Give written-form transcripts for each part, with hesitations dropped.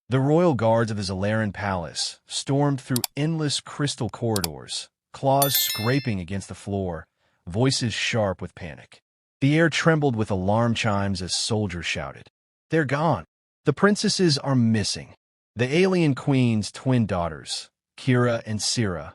The royal guards of the Zalaran palace stormed through endless crystal corridors, claws scraping against the floor, voices sharp with panic. The air trembled with alarm chimes as soldiers shouted, "They're gone! The princesses are missing!" The alien queen's twin daughters, Kira and Sira,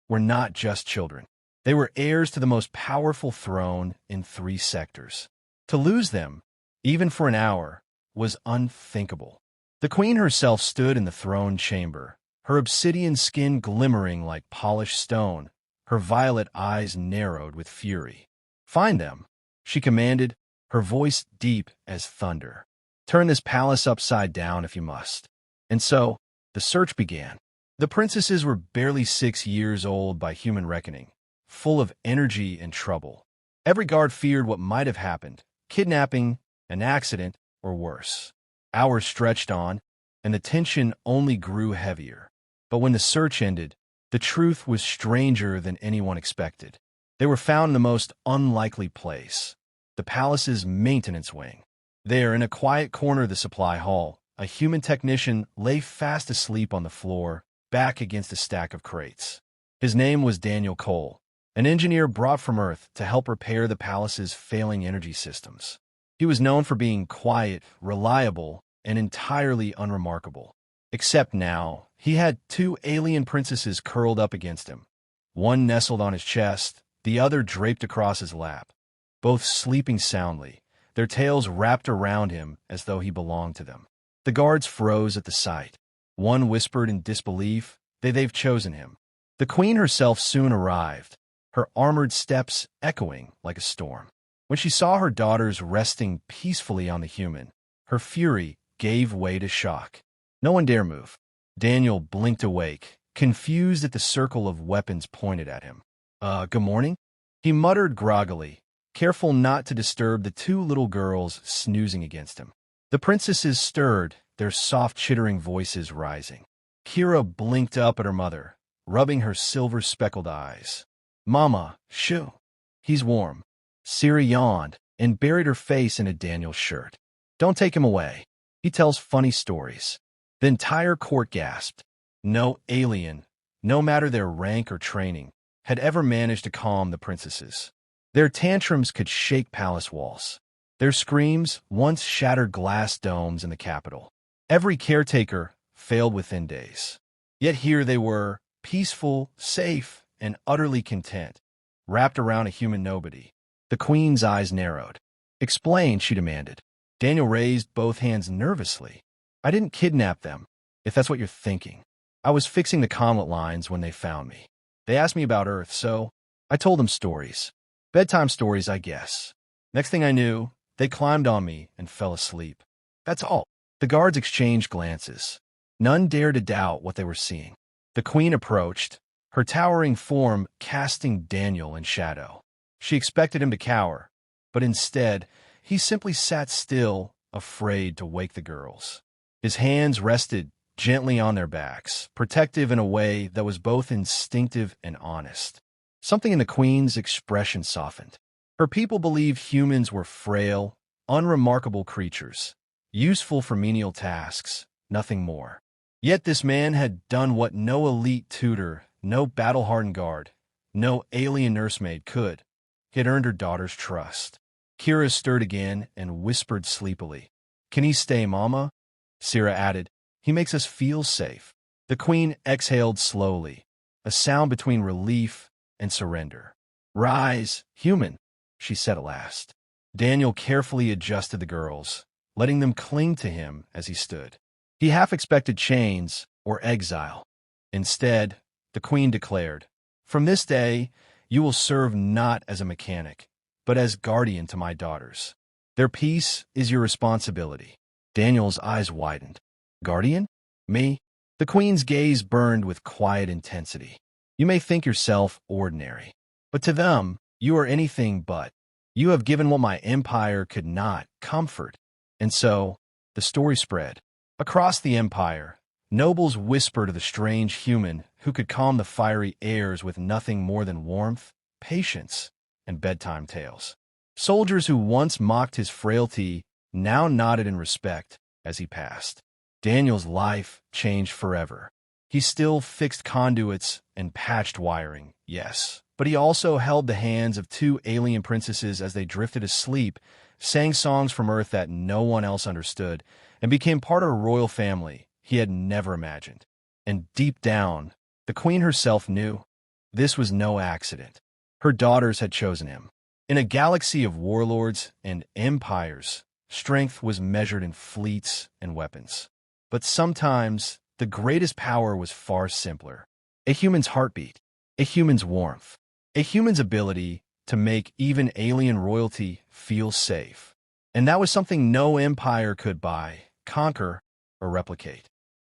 were not just children. They were heirs to the most powerful throne in 3 sectors. To lose them, even for an hour, was unthinkable. The queen herself stood in the throne chamber, her obsidian skin glimmering like polished stone, her violet eyes narrowed with fury. "Find them," she commanded, her voice deep as thunder. "Turn this palace upside down if you must." And so, the search began. The princesses were barely 6 years old by human reckoning, full of energy and trouble. Every guard feared what might have happened, kidnapping, an accident, or worse. Hours stretched on, and the tension only grew heavier. But when the search ended, the truth was stranger than anyone expected. They were found in the most unlikely place, the palace's maintenance wing. There, in a quiet corner of the supply hall, a human technician lay fast asleep on the floor, back against a stack of crates. His name was Daniel Cole, an engineer brought from Earth to help repair the palace's failing energy systems. He was known for being quiet, reliable, and entirely unremarkable. Except now, he had 2 alien princesses curled up against him. One nestled on his chest, the other draped across his lap, both sleeping soundly, their tails wrapped around him as though he belonged to them. The guards froze at the sight. One whispered in disbelief, they've chosen him. The queen herself soon arrived, her armored steps echoing like a storm. When she saw her daughters resting peacefully on the human, her fury gave way to shock. No one dare move. Daniel blinked awake, confused at the circle of weapons pointed at him. Good morning?" He muttered groggily, careful not to disturb the 2 little girls snoozing against him. The princesses stirred, their soft chittering voices rising. Kira blinked up at her mother, rubbing her silver-speckled eyes. "Mama, shoo. He's warm." Siri yawned and buried her face into Daniel's shirt. "Don't take him away. He tells funny stories." The entire court gasped. No alien, no matter their rank or training, had ever managed to calm the princesses. Their tantrums could shake palace walls. Their screams once shattered glass domes in the capital. Every caretaker failed within days. Yet here they were, peaceful, safe, and utterly content, wrapped around a human nobody. The queen's eyes narrowed. "Explain," she demanded. Daniel raised both hands nervously. "I didn't kidnap them, if that's what you're thinking. I was fixing the comlet lines when they found me. They asked me about Earth, so I told them stories. Bedtime stories, I guess. Next thing I knew, they climbed on me and fell asleep. That's all." The guards exchanged glances. None dared to doubt what they were seeing. The queen approached, her towering form casting Daniel in shadow. She expected him to cower, but instead, he simply sat still, afraid to wake the girls. His hands rested gently on their backs, protective in a way that was both instinctive and honest. Something in the queen's expression softened. Her people believed humans were frail, unremarkable creatures, useful for menial tasks, nothing more. Yet this man had done what no elite tutor, no battle-hardened guard, no alien nursemaid could. He had earned her daughter's trust. Kira stirred again and whispered sleepily, "Can he stay, Mama?" Sira added, "He makes us feel safe." The queen exhaled slowly, a sound between relief and surrender. "Rise, human," she said at last. Daniel carefully adjusted the girls, letting them cling to him as he stood. He half expected chains or exile. Instead, the queen declared, "From this day, you will serve not as a mechanic, but as guardian to my daughters. Their peace is your responsibility." Daniel's eyes widened. "Guardian? Me?" The queen's gaze burned with quiet intensity. "You may think yourself ordinary, but to them, you are anything but. You have given what my empire could not, comfort." And so, the story spread. Across the empire, nobles whispered of the strange human who could calm the fiery airs with nothing more than warmth, patience, and bedtime tales. Soldiers who once mocked his frailty now nodded in respect as he passed. Daniel's life changed forever. He still fixed conduits and patched wiring, yes, but he also held the hands of two alien princesses as they drifted asleep, sang songs from Earth that no one else understood, and became part of a royal family he had never imagined. And deep down, the queen herself knew this was no accident. Her daughters had chosen him. In a galaxy of warlords and empires, strength was measured in fleets and weapons. But sometimes, the greatest power was far simpler. A human's heartbeat, a human's warmth, a human's ability to make even alien royalty feel safe. And that was something no empire could buy, conquer, or replicate.